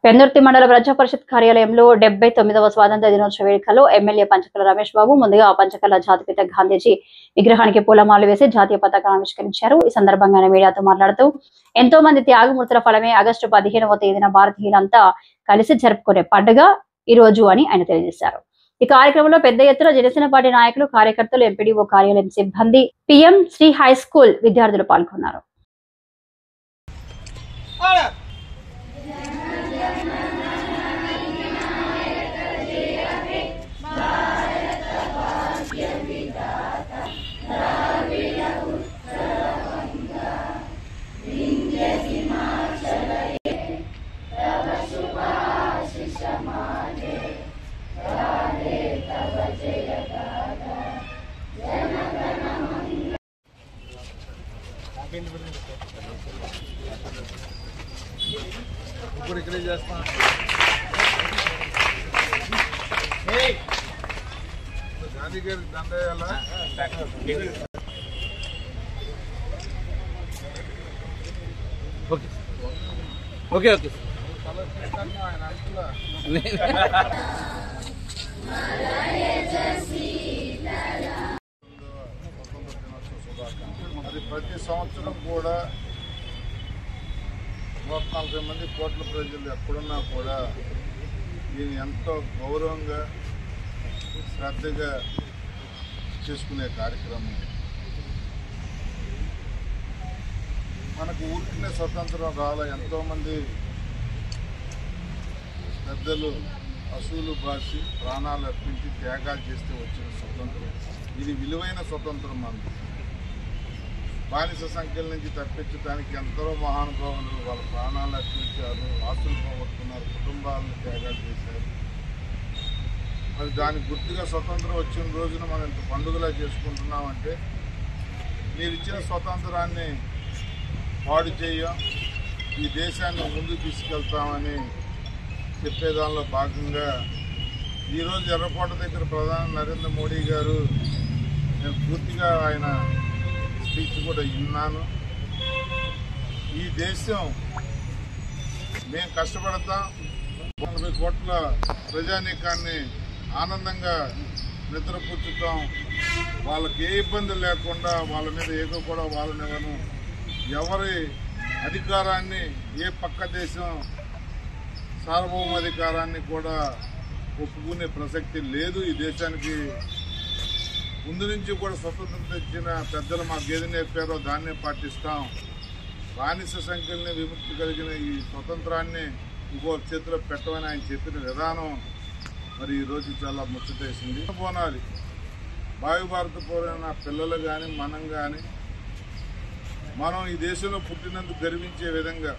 పెందుర్తి మండల ప్రజా పరిషత్ కార్యాలయంలో 79వ స్వాతంత్ర దినోత్సవ వేడుకల్లో ఎమ్మెల్యే పంచకర్ల రమేష్ బాబు ముందుగా పంచకర్ల జాతిపిత గాంధీజీ విగ్రహానికి పూలమాలలు వేసి జాతీయ పతాకాన్ని ఆవిష్కరించారు. ఈ సందర్భంగా ఆయన మీడియాతో మాట్లాడుతూ ఎంతో మంది త్యాగమూర్తుల ఫలమే ఆగస్టు 15వ తేదీన భారతీయులంతా కలిసి జరుపుకునే పండుగ ఈ రోజు అని ఆయన తెలియజేశారు. ఈ కార్యక్రమంలో పెద్ద ఎత్తున జనసేన పార్టీ నాయకులు, కార్యకర్తలు, ఎంపీడీఓ కార్యాలయం సిబ్బంది, పిఎం శ్రీ హై స్కూల్ విద్యార్థులు పాల్గొన్నారు. ఇప్పుడు ఇక్కడే చేస్తా గాంధీ గారి దండయాల ఓకే ఓకే ఆయన అంటున్నా అది ప్రతి సంవత్సరం కూడా 140 మంది కోట్ల ప్రజలు ఎక్కడున్నా కూడా దీన్ని ఎంతో గౌరవంగా శ్రద్ధగా చేసుకునే కార్యక్రమం. మనకు ఊరికినే స్వతంత్రం రాల ఎంతోమంది పెద్దలు అసూలు బాసి ప్రాణాలు అర్పించి త్యాగాలు చేస్తే వచ్చిన స్వతంత్రం. ఇది విలువైన స్వతంత్రం. మనకు బానిస సంఖ్యల నుంచి తప్పించడానికి ఎంతో మహానుభావులు వాళ్ళ ప్రాణాలు అర్పించారు, ఆస్తులు పోగొట్టుకున్నారు, కుటుంబాలను త్యాగాలు చేశారు. మరి దానికి గుర్తుగా స్వతంత్రం వచ్చిన రోజున మనం ఇంత పండుగలా చేసుకుంటున్నామంటే మీరు ఇచ్చిన స్వతంత్రాన్ని పాడు చేయం, ఈ దేశాన్ని ముందుకు తీసుకెళ్తామని చెప్పేదానిలో భాగంగా ఈరోజు ఎర్రకోట దగ్గర ప్రధాని నరేంద్ర మోడీ గారు, నేను పూర్తిగా ఆయన స్పీచ్ కూడా విన్నాను. ఈ దేశం మేము కష్టపడతాం, 80 కోట్ల ప్రజానీకాన్ని ఆనందంగా నిద్రపుచ్చుతాం, వాళ్ళకి ఏ ఇబ్బంది లేకుండా వాళ్ళ మీద ఏదో కూడా వాళ్ళనివ్వను, ఎవరి అధికారాన్ని ఏ పక్క దేశం సార్వభౌమాధికారాన్ని కూడా ఒప్పుకునే ప్రసక్తి లేదు. ఈ దేశానికి ముందు నుంచి కూడా స్వతంత్రం తెచ్చిన పెద్దలు మాకు ఏది నేర్పారో దాన్నే పాటిస్తాం. బానిస సంఖ్యల్ని విముక్తి కలిగిన ఈ స్వతంత్రాన్ని ఇంకో చేతిలో పెట్టమని ఆయన చెప్పిన విధానం మరి ఈరోజు చాలా ముచ్చటేసింది. పోనాలి భావి భారత పౌరులైన పిల్లలు కానీ మనం కానీ మనం ఈ దేశంలో పుట్టినందుకు గర్వించే విధంగా